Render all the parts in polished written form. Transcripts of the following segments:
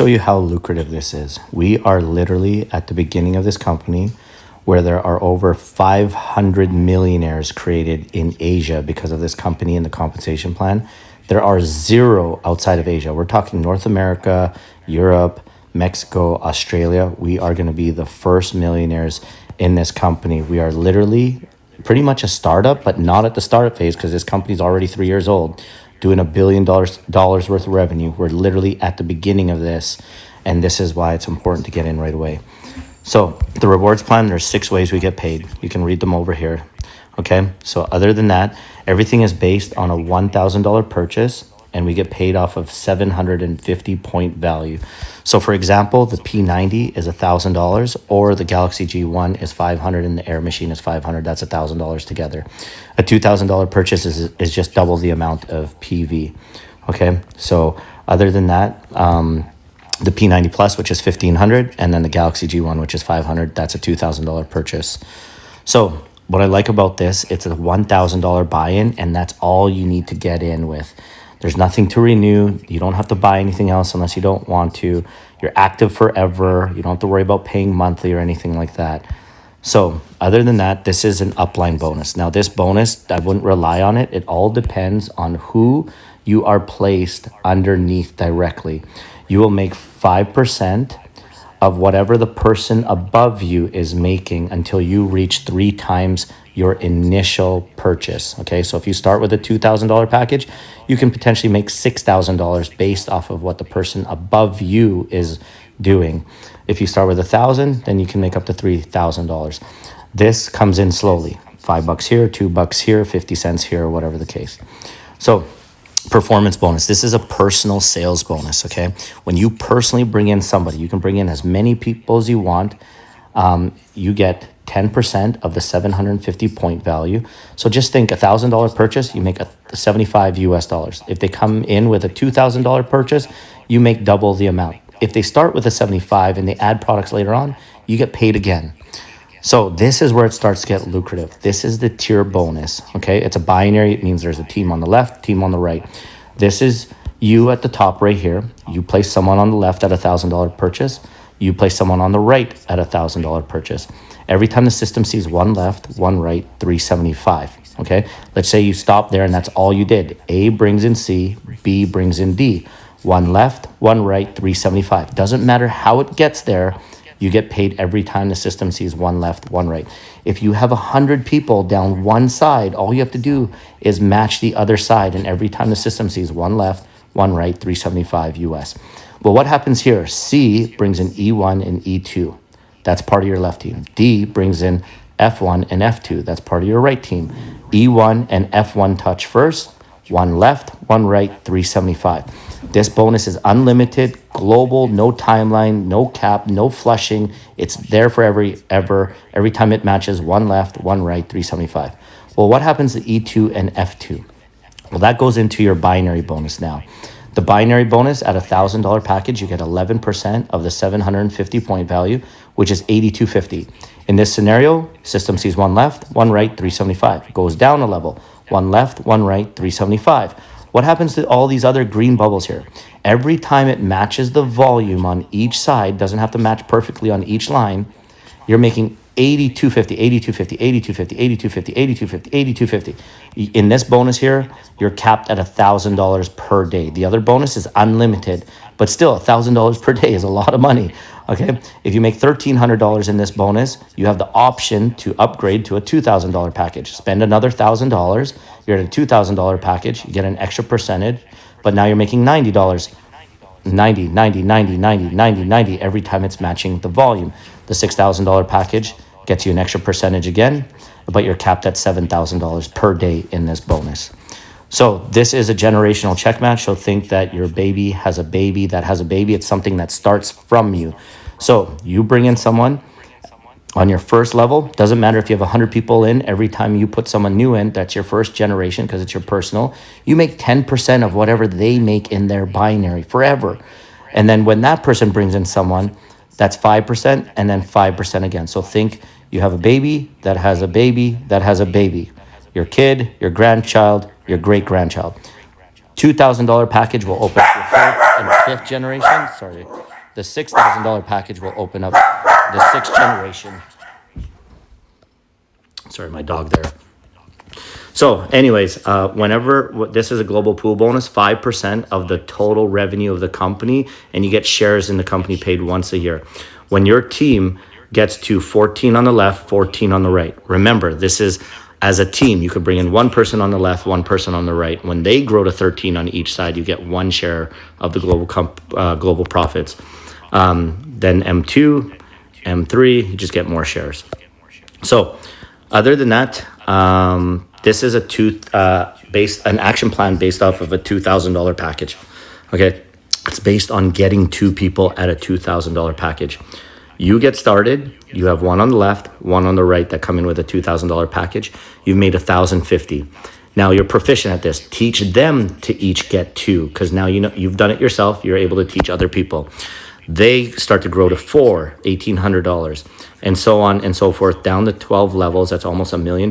show you how lucrative this is. We are literally at the beginning of this company where there are over 500 millionaires created in Asia because of this company and the compensation plan. There are zero outside of Asia. We're talking North America, Europe, Mexico, Australia. We are going to be the first millionaires in this company. We are literally pretty much a startup, but not at the startup phase because this company is already 3 years old, doing $1 billion worth of revenue. We're literally at the beginning of this, and this is why it's important to get in right away. So the rewards plan, there's 6 ways we get paid. You can read them over here. Okay, so other than that, everything is based on a $1,000 purchase, and we get paid off of 750 point value. So for example, the P90 is $1,000, or the Galaxy G1 is 500, and the Air Machine is 500. That's $1,000 together. A $2,000 purchase is just double the amount of PV. Okay, so other than that, the P90 Plus, which is 1,500, and then the Galaxy G1, which is 500, that's a $2,000 purchase. So what I like about this, it's a $1,000 buy-in, and that's all you need to get in with. There's nothing to renew. You don't have to buy anything else unless you don't want to. You're active forever. You don't have to worry about paying monthly or anything like that. So other than that, this is an upline bonus. Now this bonus, I wouldn't rely on it. It all depends on who you are placed underneath directly. You will make 5% of whatever the person above you is making until you reach 3 times your initial purchase. Okay, so if you start with a $2,000 package, you can potentially make $6,000 based off of what the person above you is doing. If you start with 1,000, then you can make up to $3,000. This comes in slowly, $5 here, $2 here, 50 cents here, or whatever the case. So performance bonus. This is a personal sales bonus, okay? When you personally bring in somebody, you can bring in as many people as you want. You get 10% of the 750 point value. So just think $1,000 purchase, you make a 75 US dollars. If they come in with a $2,000 purchase, you make double the amount. If they start with a 75 and they add products later on, you get paid again. So this is where it starts to get lucrative. This is the tier bonus, okay? It's a binary. It means there's a team on the left, team on the right. This is you at the top right here. You place someone on the left at $1,000 purchase. You place someone on the right at $1,000 purchase. Every time the system sees one left, one right, 375, okay? Let's say you stop there and that's all you did. A brings in C, B brings in D. One left, one right, 375. Doesn't matter how it gets there. You get paid every time the system sees one left, one right. If you have 100 people down one side, all you have to do is match the other side. And every time the system sees one left, one right, 375 US. Well, what happens here? C brings in E1 and E2. That's part of your left team. D brings in F1 and F2. That's part of your right team. E1 and F1 touch first. One left, one right, 375. This bonus is unlimited, global, no timeline, no cap, no flushing. It's there for every time it matches one left, one right, 375. Well, what happens to E2 and F2? Well, that goes into your binary bonus now. The binary bonus at $1,000 package, you get 11% of the 750 point value, which is 8250. In this scenario, system sees one left, one right, 375. Goes down a level, one left, one right, 375. What happens to all these other green bubbles here? Every time it matches the volume on each side, doesn't have to match perfectly on each line, you're making 8250, 8250, 8250, 8250, 8250, 8250. In this bonus here, you're capped at $1,000 per day. The other bonus is unlimited, but still $1,000 per day is a lot of money. Okay, if you make $1,300 in this bonus, you have the option to upgrade to a $2,000 package. Spend another $1,000. You're at a $2,000 package. You get an extra percentage, but now you're making $90. 90, 90, 90, 90, 90, 90 every time it's matching the volume. The $6,000 package gets you an extra percentage again, but you're capped at $7,000 per day in this bonus. So this is a generational check match. So think that your baby has a baby that has a baby. It's something that starts from you. So you bring in someone on your first level. Doesn't matter if you have 100 people in. Every time you put someone new in, that's your first generation because it's your personal. You make 10% of whatever they make in their binary forever. And then when that person brings in someone, that's 5% and then 5% again. So think you have a baby that has a baby that has a baby. Your kid, your grandchild, your great-grandchild. $2,000 package will open up your first and fifth generation, sorry, the $6,000 package will open up the sixth generation. Sorry, my dog there. So anyways, whenever this is a global pool bonus, 5% of the total revenue of the company, and you get shares in the company paid once a year. When your team gets to 14 on the left, 14 on the right. Remember, this is as a team. You could bring in one person on the left, one person on the right. When they grow to 13 on each side, you get one share of the global profits. Then M2, M3, you just get more shares. So other than that, this is an action plan based off of a $2,000 package. Okay, it's based on getting two people at a $2,000 package. You get started. You have one on the left, one on the right that come in with a $2,000 package. You've made $1,050. Now you're proficient at this. Teach them to each get two, because now you know you've done it yourself. You're able to teach other people. They start to grow to four, $1,800, and so on and so forth down to 12 levels. That's almost $1 million.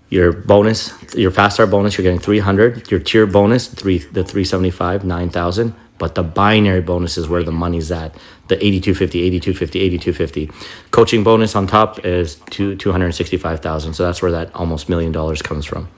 Your bonus, your fast start bonus, you're getting 300. Your tier bonus, the 375, 9,000. But the binary bonus is where the money's at. The 8250, 8250, 8250. Coaching bonus on top is 265,000. So that's where that almost $1 million comes from.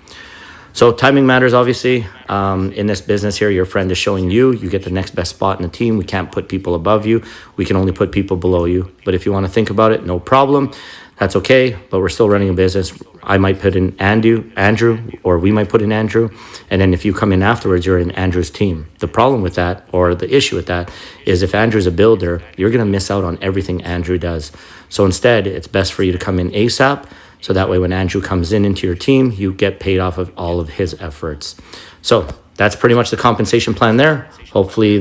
So timing matters, obviously. In this business here, your friend is showing you get the next best spot in the team. We can't put people above you. We can only put people below you. But if you want to think about it, no problem. That's okay, but we're still running a business. I might put in Andrew, or we might put in Andrew. And then if you come in afterwards, you're in Andrew's team. The problem with that, or the issue with that, is if Andrew's a builder, you're going to miss out on everything Andrew does. So instead, it's best for you to come in ASAP. So that way when Andrew comes into your team, you get paid off of all of his efforts. So that's pretty much the compensation plan there. Hopefully